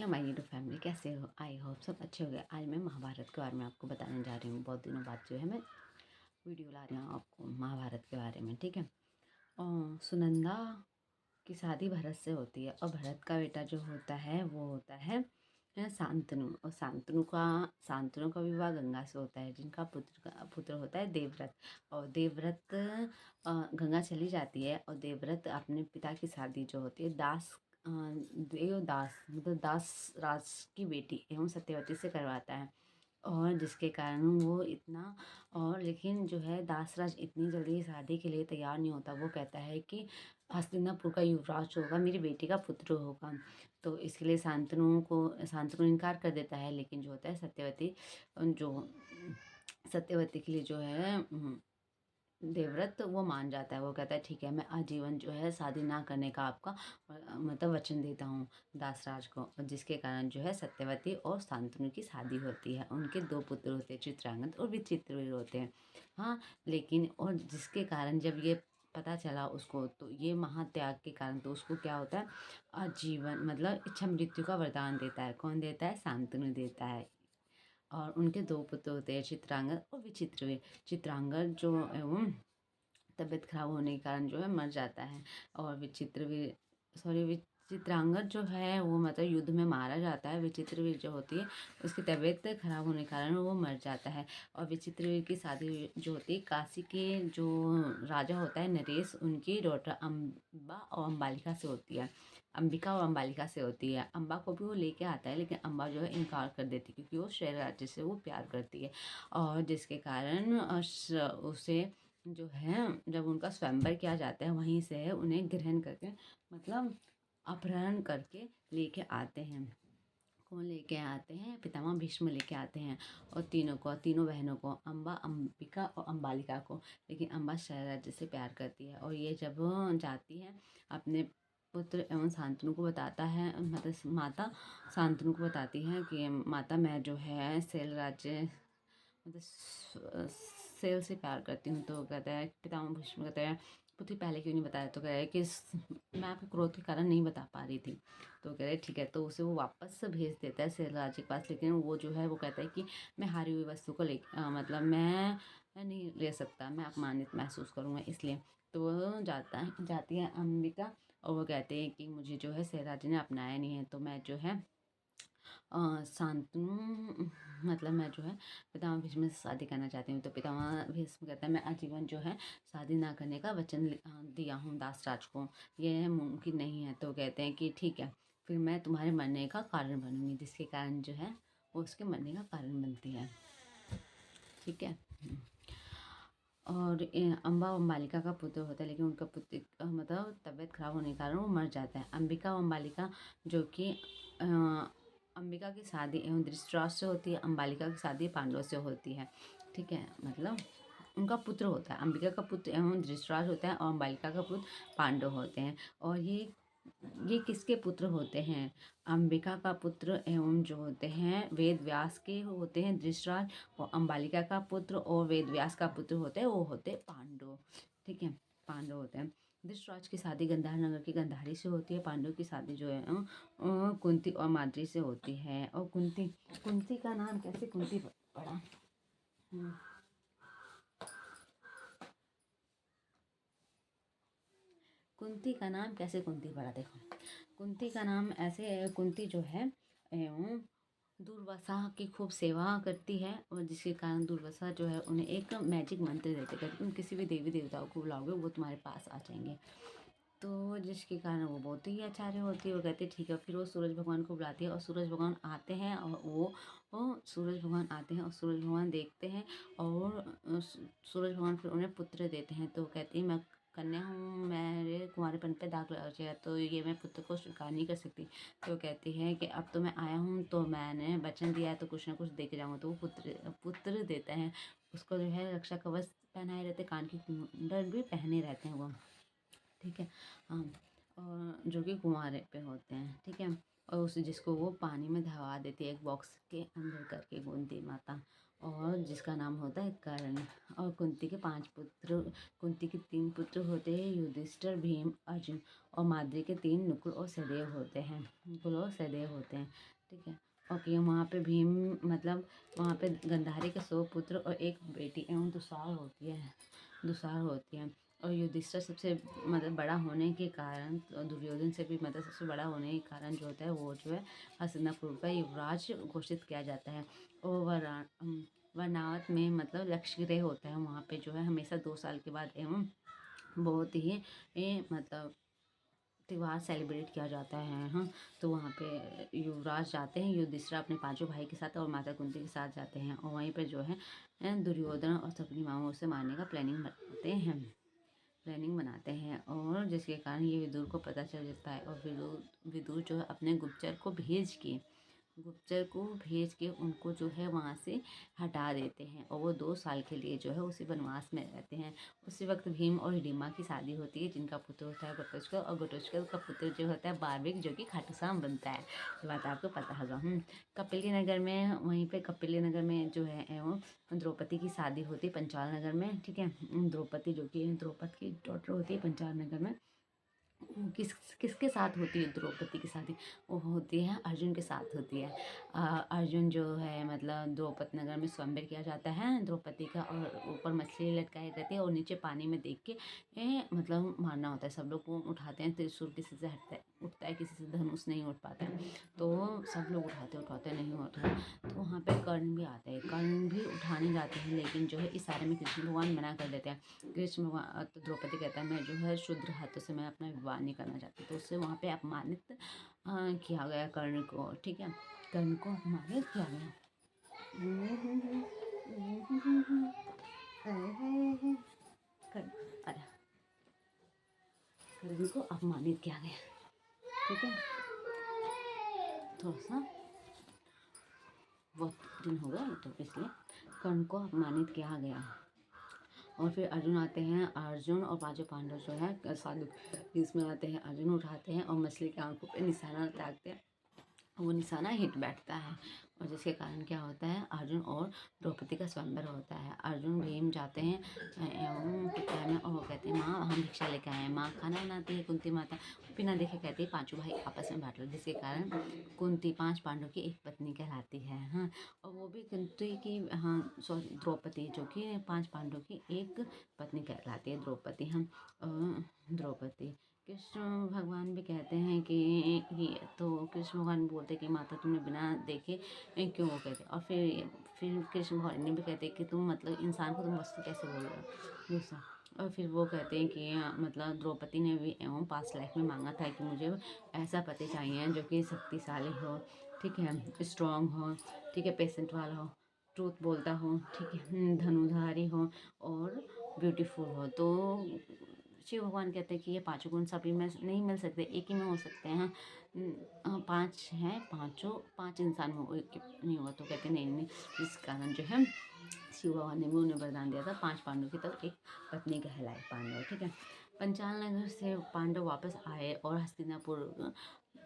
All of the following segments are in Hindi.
हेलो माय यूट्यूब फैमिली, कैसे हो? आई होप सब अच्छे हो गए। आज मैं महाभारत के बारे में आपको बताने जा रही हूँ। बहुत दिनों बाद जो है मैं वीडियो ला रही हूँ आपको महाभारत के बारे में, ठीक है। और सुनंदा की शादी भरत से होती है और भरत का बेटा जो होता है वो होता है शांतनु। और शांतनु का विवाह गंगा से होता है, जिनका पुत्र होता है देवव्रत। और देवव्रत गंगा चली जाती है और देवव्रत अपने पिता की शादी जो होती है देवदास मतलब दास राज की बेटी एवं सत्यवती से करवाता है। और जिसके कारण वो इतना और लेकिन जो है दासराज इतनी जल्दी शादी के लिए तैयार नहीं होता। वो कहता है कि हस्तिनापुर का युवराज होगा, मेरी बेटी का पुत्र होगा। तो इसके लिए शांतनु इनकार कर देता है। लेकिन जो होता है सत्यवती के लिए जो है देवव्रत वो मान जाता है। वो कहता है ठीक है, मैं आजीवन जो है शादी ना करने का आपका मतलब वचन देता हूँ दासराज को। और जिसके कारण जो है सत्यवती और शांतनु की शादी होती है। उनके दो पुत्र होते हैं, चित्रांगद और विचित्रवीर होते हैं। हाँ, लेकिन और जिसके कारण जब ये पता चला उसको, तो ये महात्याग के कारण तो उसको क्या होता है, आजीवन मतलब इच्छा मृत्यु का वरदान देता है। कौन देता है? शांतनु देता है। और उनके दो पुत्र होते हैं, चित्रांगद और विचित्रवीर। चित्रांगद जो एवं तबीयत खराब होने के कारण जो है मर जाता है। और विचित्रांगद जो है वो मतलब युद्ध में मारा जाता है। विचित्रवीर जो होती है उसकी तबीयत खराब होने के कारण वो मर जाता है। और विचित्रवीर की शादी जो होती है काशी के जो राजा होता है नरेश, उनकी डॉटर अम्बा और अम्बालिका से होती है। अंबिका और अम्बालिका से होती है। अम्बा को भी वो लेके आता है, लेकिन अम्बा जो है इनकार कर देती है क्योंकि वो शैल राज्य से वो प्यार करती है। और जिसके कारण उसे जो है जब उनका स्वयंवर किया जाता है वहीं से उन्हें ग्रहण करके मतलब अपहरण करके लेके आते हैं। कौन लेके आते हैं? पितामह भीष्म लेके आते हैं। और तीनों बहनों को, अम्बा, अंबिका और अम्बालिका को। लेकिन अम्बा शैलराज से प्यार करती है। और ये जब जाती है अपने पुत्र एवं शांतनु को बताता है, मतलब माता शांतनु को बताती है कि माता मैं जो है शैलराज मतलब सेल से प्यार करती हूँ। तो कहता है पितामह भीष्म कहता है पुत्री पहले क्यों नहीं बताया? तो कह रहा है कि मैं आपके क्रोध के कारण नहीं बता पा रही थी। तो कह रहे ठीक है, तो उसे वो वापस भेज देता है शैलराज के पास। लेकिन वो जो है वो कहता है कि मैं हारी हुई वस्तु को ले मतलब मैं नहीं ले सकता, मैं अपमानित महसूस करूँगा इसलिए। तो वो जाती है अंबिका और वो कहते हैं कि मुझे जो है शैलराज ने अपनाया नहीं है, तो मैं जो है शांतनु मतलब मैं जो है पितामह भीष्म से शादी करना चाहती हूँ। तो पितामह भीष्म कहता है मैं आजीवन जो है शादी ना करने का वचन दिया हूँ दासराज को, ये मुमकिन नहीं है। तो कहते हैं कि ठीक है, फिर मैं तुम्हारे मरने का कारण बनूंगी। जिसके कारण जो है वो उसके मरने का कारण बनती है, ठीक है। और अम्बा और अम्बालिका का पुत्र होता है, लेकिन उनका पुत्र मतलब तबीयत खराब होने के कारण वो मर जाता है। अंबिका और अम्बालिका जो कि अंबिका की शादी एवं धृतराष्ट्र से होती है, अम्बालिका की शादी पांडवों से होती है, ठीक है। मतलब उनका पुत्र होता है, अंबिका का पुत्र एवं धृतराष्ट्र होता है और अम्बालिका का पुत्र पांडव होते हैं। और ये किसके पुत्र होते हैं? अंबिका का पुत्र एवं जो होते हैं वेद व्यास के होते हैं धृतराष्ट्र। और अम्बालिका का पुत्र और वेद व्यास का पुत्र होते हैं वो होते हैं पांडव, ठीक है। पांडव होते हैं। धृतराष्ट्र की शादी गंधार नगर की गंधारी से होती है। पांडव की शादी जो है कुंती और माद्री से होती है। और कुंती का नाम कैसे कुंती पड़ा? कुंती का नाम कैसे कुंती पड़ा? देखो, कुंती का नाम ऐसे कुंती जो है एवं दुर्वासा की खूब सेवा करती है। और जिसके कारण दुर्वासा जो है उन्हें एक मैजिक मंत्र देते हैं, तुम किसी भी देवी देवताओं को बुलाओगे वो तुम्हारे पास आ जाएंगे। तो जिसके कारण वो बहुत ही आचार्य होती है। वो कहते ठीक है, फिर वो सूरज भगवान को बुलाती है और सूरज भगवान आते हैं। और वो सूरज भगवान आते हैं और सूरज भगवान देखते हैं और सूरज भगवान फिर उन्हें पुत्र देते हैं। तो कहती है मैं कन्या हूँ, मेरे कुंवारेपन पे दाग लग जाएगा, तो ये मैं पुत्र को स्वीकार नहीं कर सकती। तो कहती है कि अब तो मैं आया हूँ, तो मैंने वचन दिया है तो कुछ ना कुछ दे के जाऊँगा। तो वो पुत्र देता है। उसको जो है रक्षा कवच पहनाए रहते, कान की कुंडल भी पहने रहते हैं वो, ठीक है। हाँ, और जो कि कुंवारे पे होते हैं, ठीक है। और उस जिसको वो पानी में दबा देती है एक बॉक्स के अंदर करके कुंती माता, और जिसका नाम होता है कर्ण। और कुंती के 5 पुत्र, कुंती के 3 पुत्र होते हैं, युधिष्ठिर, भीम, अर्जुन, और माद्री के 3 नकुल और सहदेव होते हैं। नकुल और सहदेव होते हैं, ठीक है। ओके, वहाँ पे भीम मतलब वहाँ पे गंधारी के 100 पुत्र और एक बेटी एवं दुसार होती है। और युधिष्ठिर सबसे मतलब बड़ा होने के कारण, तो दुर्योधन से भी मतलब सबसे बड़ा होने के कारण जो होता है वो जो है हस्तिनापुर का युवराज घोषित किया जाता है। और वरनावत में मतलब लक्ष्य गृह होता है, वहाँ पे जो है हमेशा 2 साल के बाद एवं बहुत ही मतलब त्योहार सेलिब्रेट किया जाता है। हाँ, तो वहाँ पे युवराज जाते हैं, युधिष्ठिर अपने 5 भाई के साथ और माता कुंती के साथ जाते हैं, और वहीं पे जो है दुर्योधन और अपनी मामा उसे मारने का प्लानिंग बनाते हैं, और जिसके कारण ये विदुर को पता चल जाता है। और विदुर जो है अपने गुप्तचर को भेज के उनको जो है वहाँ से हटा देते हैं, और वो 2 साल के लिए जो है उसी वनवास में रहते हैं। उसी वक्त भीम और हिडिंबा की शादी होती है, जिनका पुत्र होता है घटोत्कच, और घटोत्कच का पुत्र जो होता है बार्बिक, जो कि खाटू श्याम बनता है। ये बात आपको पता होगा। कपिली नगर में, वहीं पे कपिली नगर में जो है एवं द्रौपदी की शादी होती है पंचाल नगर में, ठीक है। द्रौपदी जो कि द्रौपद की डॉटर होती है पंचाल नगर में। किसके साथ होती है द्रौपदी की शादी? वो होती है अर्जुन के साथ होती है। अर्जुन जो है मतलब द्रौपदी नगर में स्वयंवर किया जाता है द्रौपदी का, और ऊपर मछली लटकाई रहती है और नीचे पानी में देख के मतलब मारना होता है। सब लोग को उठाते हैं, त्रिशूल किसी से उठता है, किसी से धनुष नहीं उठ पाता है, तो सब लोग उठाते नहीं उठा। तो वहाँ पे कर्ण भी आते हैं, कर्ण भी उठाने जाते हैं, लेकिन जो है इस सारे में कृष्ण भगवान मना कर देते हैं। कृष्ण भगवान तो द्रौपदी कहता है मैं जो है शुद्र हाथों से मैं अपना विवाह नहीं करना चाहती, तो उससे वहाँ पे अपमानित किया गया कर्ण को, ठीक है। कर्ण को अपमानित किया गया। कर्ण को अपमानित किया गया, ठीक है। थोड़ा सा बहुत दिन हो गया तो इसलिए कर्ण को अपमानित किया गया। और फिर अर्जुन आते हैं, अर्जुन और 5 पांडव जो है साधु इसमें आते हैं। अर्जुन उठाते हैं और मछली की आंखों पे निशाना ताकते हैं, वो निशाना हिट बैठता है, और जिसके कारण क्या होता है अर्जुन और द्रौपदी का स्वयंवर होता है। अर्जुन भीम जाते हैं एवं कुटिया में, और वो कहते हैं माँ हम भिक्षा लेके आए हैं। माँ खाना बनाती है कुंती माता, बिना देखे कहती है 5 भाई आपस में बांट लो, जिसके कारण कुंती 5 पांडव की एक पत्नी कहलाती है। हाँ, और वो भी कुंती की, हाँ सॉरी द्रौपदी, जो कि 5 पांडव की एक पत्नी कहलाती है द्रौपदी। हम द्रौपदी कृष्ण भगवान भी कहते हैं कि तो कृष्ण भगवान बोलते हैं कि माता तुमने बिना देखे क्यों वो कहते, और फिर कृष्ण भगवान ने भी कहते हैं कि तुम मतलब इंसान को तुम वस्तु कैसे बोल रहे हो दूसरा। और फिर वो कहते हैं कि मतलब द्रौपदी ने भी एवं पास्ट लाइफ में मांगा था कि मुझे ऐसा पति चाहिए जो कि शक्तिशाली हो, ठीक है, स्ट्रांग हो, ठीक है, पेशेंट वाला हो, ट्रूथ बोलता हो, ठीक है, धनुधारी हो और ब्यूटीफुल हो। तो शिव भगवान कहते हैं कि ये 5 गुण सभी में नहीं मिल सकते, एक ही में हो सकते हैं। 5 हैं, 5 इंसान में एक नहीं होगा, तो कहते नहीं, इस कारण जो है शिव भगवान ने भी उन्हें वरदान दिया था 5 पांडव की तरफ एक पत्नी कहलाए पांडव, ठीक है। पंचाल नगर से पांडव वापस आए और हस्तिनापुर,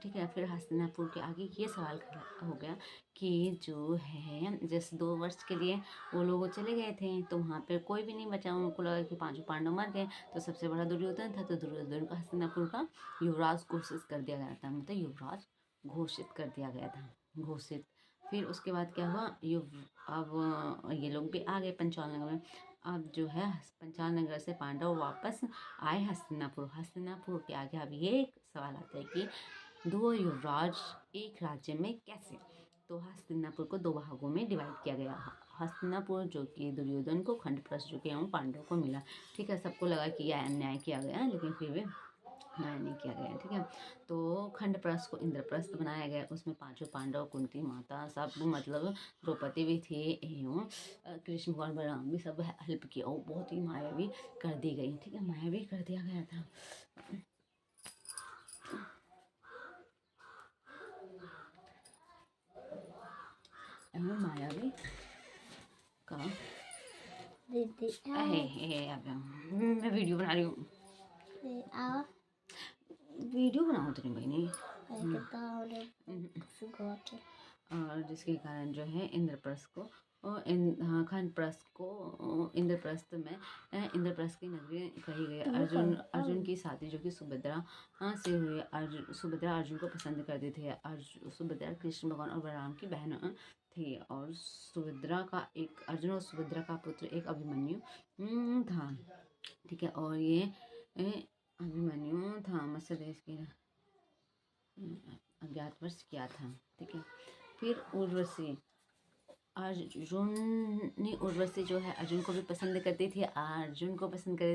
ठीक है। फिर हस्तिनापुर के आगे ये सवाल खड़ा हो गया कि जो है जैसे 2 वर्ष के लिए वो लोग चले गए थे, तो वहाँ पे कोई भी नहीं बचा, उनको लगा कि 5 पांडव मर गए, तो सबसे बड़ा दुर्योधन था, तो दुर्योधन को हस्तिनापुर का युवराज घोषित कर दिया गया था, मतलब युवराज घोषित कर दिया गया था, घोषित। फिर उसके बाद क्या हुआ, अब ये लोग भी आ गए पंचाल नगर में। अब जो है पंचाल नगर से पांडव वापस आए हस्तिनापुर के आगे अब ये एक सवाल आता है कि 2 युवराज एक राज्य में कैसे? तो हस्तिनापुर को 2 भागों में डिवाइड किया गया। हस्तिनापुर जो कि दुर्योधन को, खंडप्रस्थ जो कि एवं पांडव को मिला, ठीक है। सबको लगा कि यह अन्याय किया गया, लेकिन फिर भी न्याय नहीं किया गया, ठीक है। तो खंडप्रस्थ को इंद्रप्रस्थ बनाया गया, उसमें 5 पांडव, कुंती माता सब मतलब द्रौपदी भी थी एवं कृष्ण भगवान बलराम भी सब हेल्प किया, वो बहुत ही मायावी कर दी गई, ठीक है, मायावी कर दिया गया था। मायावी का मैं वीडियो बना रही हूँ, वीडियो बनाओ तेरी बहनी। और जिसके कारण जो है इंद्रप्रस्थ को खानप्रस्थ को इंद्रप्रस्थ में इंद्रप्रस्थ की नगरी कही गई। अर्जुन की शादी जो कि सुभद्रा से हुई। सुभद्रा अर्जुन को पसंद करती थी। सुभद्रा कृष्ण भगवान और बलराम की बहन थी। और अर्जुन और सुभद्रा का पुत्र एक अभिमन्यु था। ठीक है। और ये अभिमन्यु था मत्स्य देश के अज्ञातवास किया था। ठीक है। फिर उर्वशी, उर्वशी जो है अर्जुन को भी पसंद करती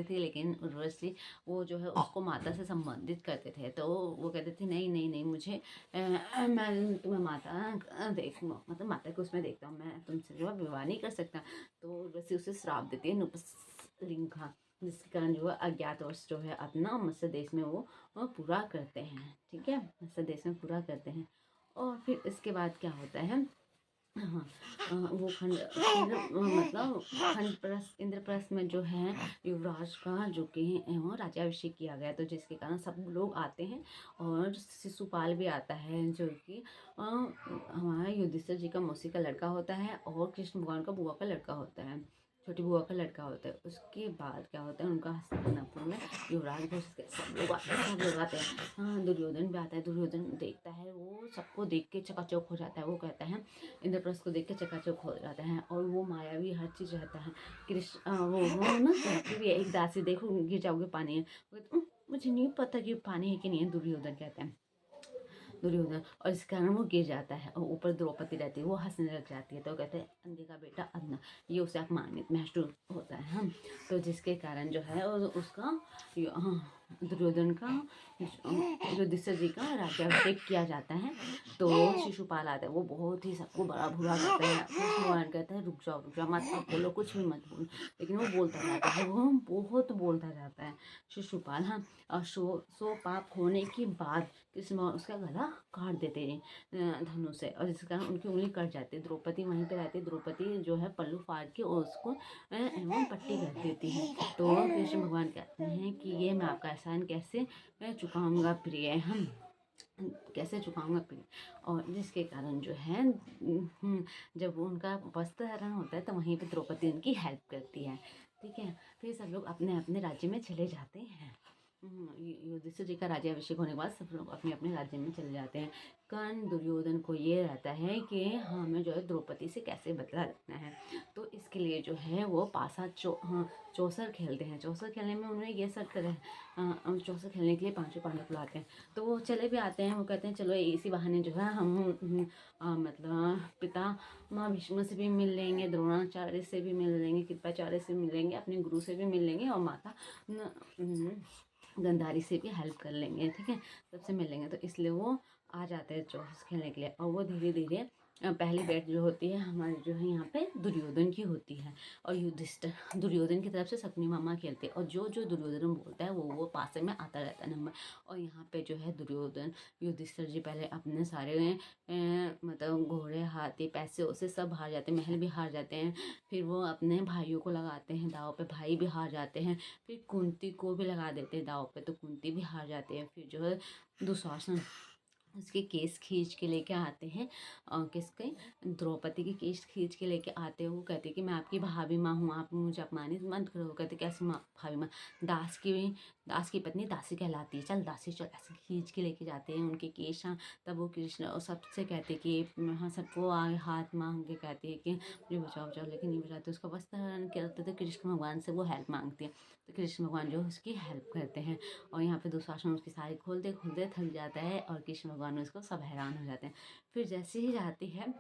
थी। लेकिन उर्वशी वो जो है उसको माता से संबंधित करते थे। तो वो कहते थे नहीं मुझे मैं तुम्हें माता को उसमें देखता हूँ, मैं तुमसे जो है विवाह नहीं कर सकता। तो उर्वशी उसे श्राप देती है नपुंसकलिंगा, जिसके कारण जो है अज्ञातवास जो है अपना मत्स्य देश में वो पूरा करते हैं। ठीक है। मत्स्य देश में पूरा करते हैं। और फिर इसके बाद क्या होता है, वो इंद्रप्रस्थ में जो है युवराज का जो कि वो राज्याभिषेक किया गया। तो जिसके कारण सब लोग आते हैं और शिशुपाल भी आता है, जो कि हमारा युधिष्ठिर जी का मौसी का लड़का होता है और कृष्ण भगवान का बुआ का लड़का होता है, छोटी बुआ का लड़का होता है। उसके बाद क्या होता है, उनका हस्तिनापुर में युवराज घोषित, सब लोग आते हैं। हाँ, दुर्योधन भी आता है। दुर्योधन देखता है, वो सबको देख के चकाचौक हो जाता है। वो कहता है, इंद्रप्रस्थ को देख के चकाचौक हो जाता है। और वो मायावी हर चीज़ रहता है। कृष्ण वो ना कहती भी है, एक दासी देखो गिर जाओगे पानी है। मुझे नहीं पता कि पानी है कि नहीं है, दुर्योधन कहते हैं। और इस कारण वो गिर जाता है। और ऊपर द्रौपदी रहती है, वो हंसने लग जाती है। तो कहते हैं अंधे का बेटा अंधा, ये उसे अपमानित महसूस होता है। हम तो जिसके कारण जो है उसका दुर्योधन का युधिष्ठिर जी का राज्याभिषेक किया जाता है। तो शिशुपाल आता है, वो बहुत ही सबको बड़ा बुरा करता है। भगवान कहता है रुक जाओ मत बोलो, कुछ भी मत बोलो। लेकिन वो बोलता जाता है, वो बहुत बोलता जाता है शिशुपाल। हाँ। और सो पाप होने के बाद कृष्ण उसका गला काट देते हैं धनुष से, और जिसके कारण उनकी उंगली कट जाती है। द्रौपदी वहीं पे रहती है। द्रौपदी जो है पल्लू फाड़ के और उसको एवं पट्टी कर देती है। तो कृष्ण भगवान कहते हैं कि ये मैं आपका एहसान कैसे चुकाऊंगा प्रिय, हम कैसे चुकाऊंगा प्रिय। और जिसके कारण जो है जब वो उनका वस्त्र हरण होता है तो वहीं पे द्रौपदी उनकी हेल्प करती है। ठीक है। फिर सब लोग अपने अपने राज्य में चले जाते हैं। युधिष्ठिर जी का राज्याभिषेक होने के बाद सब लोग अपने अपने राज्य में चले जाते हैं। कर्ण दुर्योधन को ये रहता है कि हमें जो है द्रौपदी से कैसे बदला लेना है। तो इसके लिए जो है वो चौसर खेलते हैं। चौसर खेलने में उन्होंने ये सर्त करा है, चौसर खेलने के लिए पांचों पांडव बुलाते हैं। तो वो चले भी आते हैं। वो कहते हैं चलो इसी बहाने जो है हम मतलब पिता माँ भीष्म से भी मिल लेंगे, द्रोणाचार्य से भी मिल लेंगे, कृपाचार्य से मिल लेंगे, अपने गुरु से भी मिल लेंगे, और माता गंधारी से भी हेल्प कर लेंगे। ठीक है। सबसे मिलेंगे। तो इसलिए वो आ जाते हैं चौस खेलने के लिए। और वो धीरे धीरे पहली बैट जो होती है हमारी जो है यहाँ पे दुर्योधन की होती है। और दुर्योधन की तरफ से शकुनी मामा खेलते हैं। और जो जो दुर्योधन बोलता है वो पासे में आता रहता है नंबर। और यहाँ पे जो है युधिष्ठिर जी पहले अपने सारे मतलब घोड़े हाथी पैसे उसे सब हार जाते हैं, महल भी हार जाते हैं। फिर वो अपने भाइयों को लगाते हैं दाव पे, भाई भी हार जाते हैं। फिर कुंती को भी लगा देते हैं दाव पे, तो कुंती भी हार जाती है। फिर जो है दुशासन उसके केस खींच के लेके आते हैं, और किसके द्रौपदी के केस खींच के लेके आते हैं। वो कहते हैं कि मैं आपकी भाभी माँ हूँ, आप मुझे अपमानित मत करो। कहते कैसे माँ भाभी माँ, दास की पत्नी दासी कहलाती है, चल दासी चल, ऐसे खींच के लेके जाते हैं उनके केस। हाँ। तब वो कृष्ण और सबसे कहते कि हाँ, सबको आगे हाथ मांग के कहती है कि मुझे बचाओ, लेकिन नहीं बचाते। उसका वस्त्र हरण करते थे। कृष्ण भगवान से वो हेल्प मांगती है, तो कृष्ण भगवान जो उसकी हेल्प करते हैं। और यहाँ पे दुशासन उसकी साड़ी खोलते खोलते थक जाता है, और कृष्ण भगवान उसको सब हैरान हो जाते हैं। फिर जैसे ही जाती है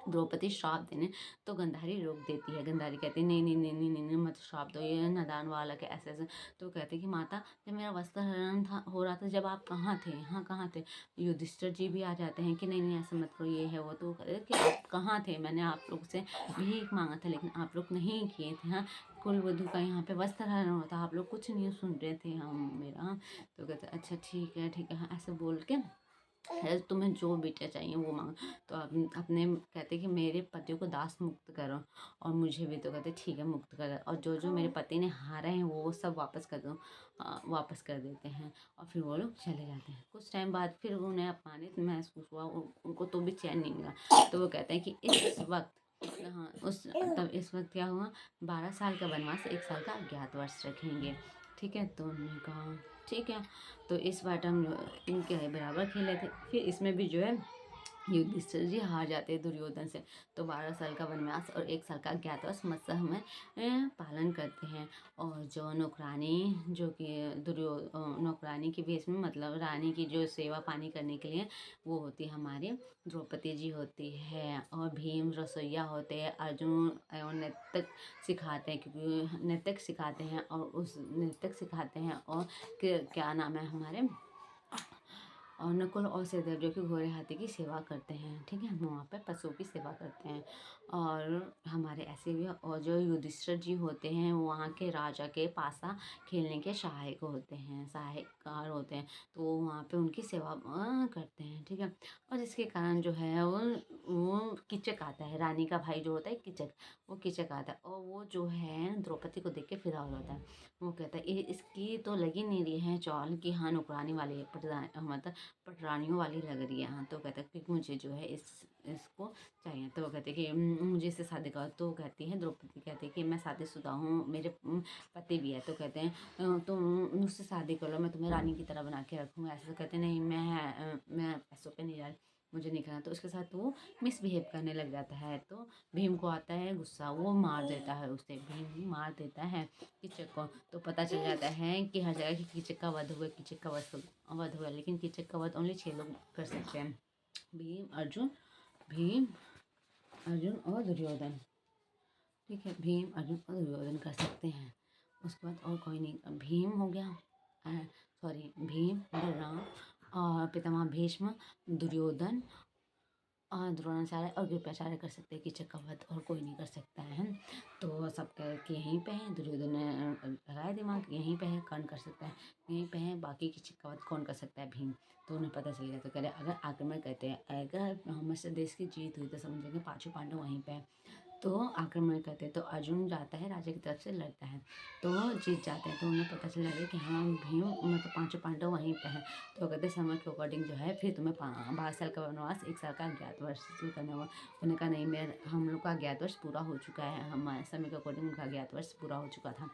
द्रौपदी श्राप देने, तो गंधारी रोक देती है। गंधारी कहती है नहीं मत श्राप दो, ये नादान वाला के ऐसे ऐसे। तो कहते कि माता जब मेरा वस्त्र हरण हो रहा था, जब आप कहाँ थे, यहाँ कहाँ थे। युधिष्ठिर जी भी आ जाते हैं कि नहीं ऐसा मत करो, ये है वो। तो कहते कि आप कहाँ थे, मैंने आप लोग से भीख मांगा था, लेकिन आप लोग नहीं किए थे। हाँ, कुलवधू का यहाँ पे वस्त्र हरण होता, आप लोग कुछ नहीं सुन रहे थे हम मेरा। तो कहते अच्छा ठीक है हाँ, ऐसे बोल के है तुम्हें जो बेटा चाहिए वो मांग। तो अपने कहते कि मेरे पति को दास मुक्त करो, और मुझे भी। तो कहते ठीक है मुक्त कर, और जो जो मेरे पति ने हारे हैं वो सब वापस कर दो। वापस कर देते हैं, और फिर वो लोग चले जाते हैं। कुछ टाइम बाद फिर उन्हें अपमानित महसूस हुआ, उनको तो भी चैन नहीं मिला। तो वो कहते हैं कि इस वक्त, हाँ उस तब इस वक्त क्या हुआ, 12 साल का वनवास, 1 साल का अज्ञातवास रखेंगे। ठीक है, तो उन्होंने कहा ठीक है। तो इस बार हम इनके बराबर खेले थे। फिर इसमें भी जो है युधिष्ठिर जी हार जाते हैं दुर्योधन से। तो 12 साल का वनवास और 1 साल का अज्ञातवास मत्सह में पालन करते हैं। और जो नौकरानी, जो कि नौकरानी के भेष में, मतलब रानी की जो सेवा पानी करने के लिए, वो होती है हमारी द्रौपदी जी होती है। और भीम रसोइया होते हैं। अर्जुन एवं नृत्यक सिखाते हैं, क्योंकि नृत्यक सिखाते हैं, और उस नृत्यक सिखाते हैं। और क्या नाम है हमारे, और नकुल और सहदेव जो कि घोड़े हाथी की सेवा करते हैं। ठीक है, हम वहाँ पे पशुओं की सेवा करते हैं। और हमारे ऐसे भी, और जो युधिष्ठिर जी होते हैं वो वहाँ के राजा के पासा खेलने के सहायक होते हैं, सहायकार होते हैं। तो वो वहाँ पे उनकी सेवा करते हैं। ठीक है, और जिसके कारण जो है वो किचक आता है, रानी का भाई जो होता है किचक, वो किचक आता है। और वो जो है द्रौपदी को देख के फिदा हो जाता है। वो कहता है इसकी तो लगी नहीं रही है चाल कि हाँ नौकरानी वाली मतलब पटरानियों वाली लग रही है। हाँ, तो कहता है कि मुझे जो है इसको चाहिए। तो वो कहते हैं कि मुझे इससे शादी करो। तो कहती है द्रौपदी, कहती है कि मैं शादीशुदा हूँ, मेरे पति भी है। तो कहते हैं तो मुझसे शादी कर लो, मैं तुम्हें रानी की तरह बना के रखूँगा। ऐसे तो कहते नहीं, मैं पैसों पे नहीं जा रही, मुझे नहीं करना। तो उसके साथ वो मिसबिहेव करने लग जाता है। तो भीम को आता है गुस्सा, वो मार देता है उसे, भीम मार देता है किचक को। तो पता चल जाता है कि हर जगह की किचक का वध हुआ, किचक का वध हुआ। लेकिन किचक का वध ओनली 6 लोग कर सकते हैं, भीम अर्जुन और दुर्योधन। ठीक है, भीम अर्जुन और दुर्योधन कर सकते हैं। उसके बाद और कोई नहीं। भीम हो गया, भीम, बलराम और पितामह भीष्म, दुर्योधन और द्रोणाचार्य और कृपाचार्य कर सकते हैं किचक का वध, और कोई नहीं कर सकता है। तो सब कह के यहीं पे है। दुर्योधन ने लगाया दिमाग, यहीं पे है, कौन कर सकता है, यहीं पे है, बाकी किचक का वध कौन कर सकता है, भीम। तो उन्हें पता चल गया। तो कह रहे अगर आक्रमण करते हैं, अगर हमारे देश की जीत हुई तो समझेंगे पांचों पांडव वहीं पे है। तो आक्रमण करते हैं। तो अर्जुन जाता है, राजा की तरफ से लड़ता है, तो जीत जाते हैं। तो उन्हें पता चल जाता है कि हाँ भीम मतलब पांचों पांडव वहीं पे हैं। तो कहते हैं समय के अकॉर्डिंग जो है फिर तुम्हें 12 साल का वनवास, 1 साल का अज्ञातवास करना होगा। उन्होंने कहा नहीं, मैं हम लोग का अज्ञातवास पूरा हो चुका है, हमारे समय के अकॉर्डिंग उनका अज्ञातवास पूरा हो चुका था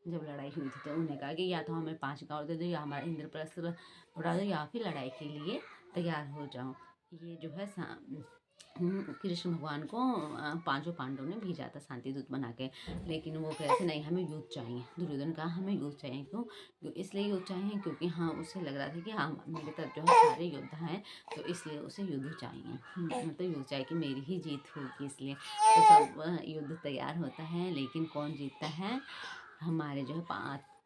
जब लड़ाई हुई थी। तो उन्होंने कहा कि या तो हमें 5 गाँव दे दो, या हमारा इंद्रप्रस्थ उड़ा दो, या फिर लड़ाई के लिए तैयार हो जाओ। ये जो है कृष्ण भगवान को पांचों पांडवों ने भेजा था शांति दूत बना के। लेकिन वो कह रहे थे नहीं, हमें युद्ध चाहिए। दुर्योधन कहा हमें युद्ध चाहिए। क्यों इसलिए युद्ध चाहिए क्योंकि हाँ उसे लग रहा था कि हाँ मेरे तरफ जो है सारे योद्धा हैं, तो इसलिए उसे युद्ध चाहिए। मतलब युद्ध चाहिए कि मेरी ही जीत होगी, इसलिए तो सब युद्ध तैयार होता है। लेकिन कौन जीतता है, हमारे जो है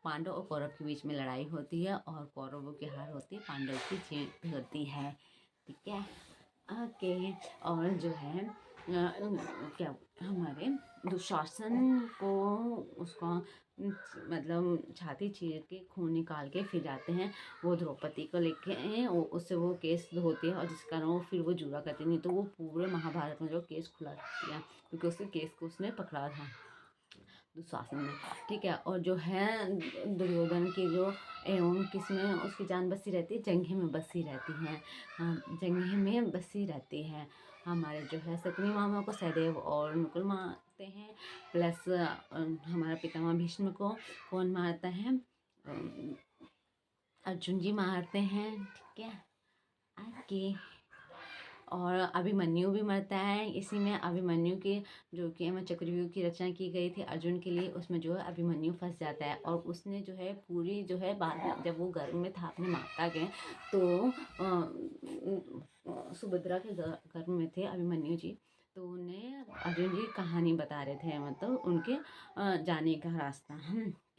पांडव और कौरव के बीच में लड़ाई होती है, और कौरवों की हार होती है, पांडव की जीत होती है। ठीक है, ओके। और जो है क्या हमारे दुशासन को उसका मतलब छाती चीर के खून निकाल के फिर जाते हैं वो द्रौपदी को लेके, उससे वो केस होती है, और जिस कारण वो फिर वो जुड़ा करती, नहीं तो वो पूरे महाभारत में जो केस खुला रखती है, क्योंकि उसके केस को उसने पकड़ा था दुशासन में। ठीक है, और जो है दुर्योधन की जो एवं किसमें उसकी जान बसी रहती है, जंघे में बसी रहती है, जंघे में बसी रहती है। हमारे जो है सकनी मामा को सहदेव और नकुल मारते हैं, प्लस हमारा पितामह भीष्म को कौन मारता है, अर्जुन जी मारते हैं। ठीक है, आगे और अभिमन्यु भी मरता है इसी में। अभिमन्यु की जो कि चक्रव्यूह की रचना की गई थी अर्जुन के लिए, उसमें जो है अभिमन्यु फंस जाता है, और उसने जो है पूरी जो है बाद में जब वो गर्भ में था अपने माता के, तो सुभद्रा के गर्भ में थे अभिमन्यु जी। तो उन्हें अर्जुन जी कहानी बता रहे थे, मतलब उनके जाने का रास्ता,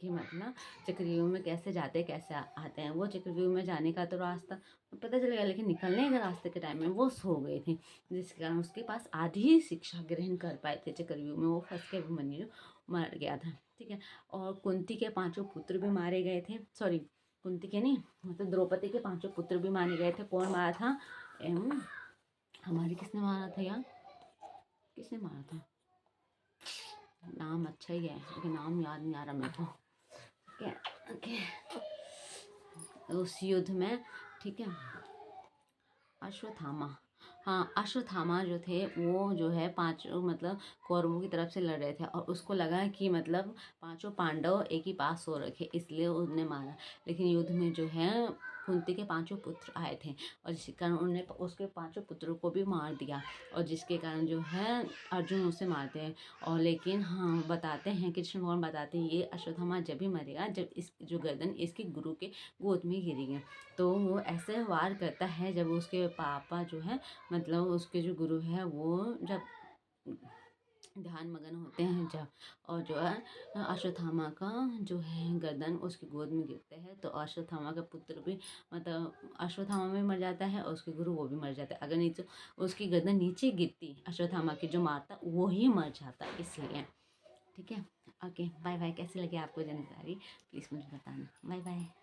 कि मतलब चक्रव्यूह में कैसे जाते कैसे आते हैं। वो चक्रव्यूह में जाने का तो रास्ता पता चलेगा, लेकिन निकलने के रास्ते के टाइम में वो सो गए थे, जिसके कारण उसके पास आधी ही शिक्षा ग्रहण कर पाए थे चक्रव्यूह में, वो फंस के अभिमन्यु मर गया था। ठीक है, और कुंती के 5 पुत्र भी मारे गए थे, सॉरी कुंती के नहीं, मतलब द्रौपदी के 5 पुत्र भी मारे गए थे। कौन मारा था, एवं हमारे किसने मारा था यार, किसने मारा था, नाम अच्छा ही है लेकिन नाम याद नहीं आ रहा मेरे को। ठीक है, ओके, उस युद्ध में, ठीक है, अश्वत्थामा, हाँ अश्वत्थामा जो थे वो जो है पांचों मतलब कौरवों की तरफ से लड़ रहे थे और उसको लगा कि मतलब पांचों पांडव एक ही पास सो रखे, इसलिए उसने मारा। लेकिन युद्ध में जो है कुंती के पांचों पुत्र आए थे और जिसके कारण उन्होंने उसके पांचों पुत्रों को भी मार दिया और जिसके कारण जो है अर्जुन उसे मारते हैं। और लेकिन हाँ बताते हैं, कृष्ण भगवान बताते हैं ये अश्वत्थामा जब भी मरेगा जब इस जो गर्दन इसके गुरु के गोद में गिरेगी। तो वो ऐसे वार करता है जब उसके पापा जो है मतलब उसके जो गुरु है वो जब ध्यान मगन होते हैं जब, और जो है अश्वत्थामा का जो है गर्दन उसकी गोद में गिरते हैं तो अश्वत्थामा का पुत्र भी मतलब अश्वत्थामा में मर जाता है और उसके गुरु वो भी मर जाता है। अगर नीचे उसकी गर्दन नीचे गिरती अश्वत्थामा की जो मारता वो ही मर जाता इसलिए। ठीक है, ओके बाय बाय। कैसी लगी आपको जानकारी प्लीज़ मुझे बताना। Bye bye.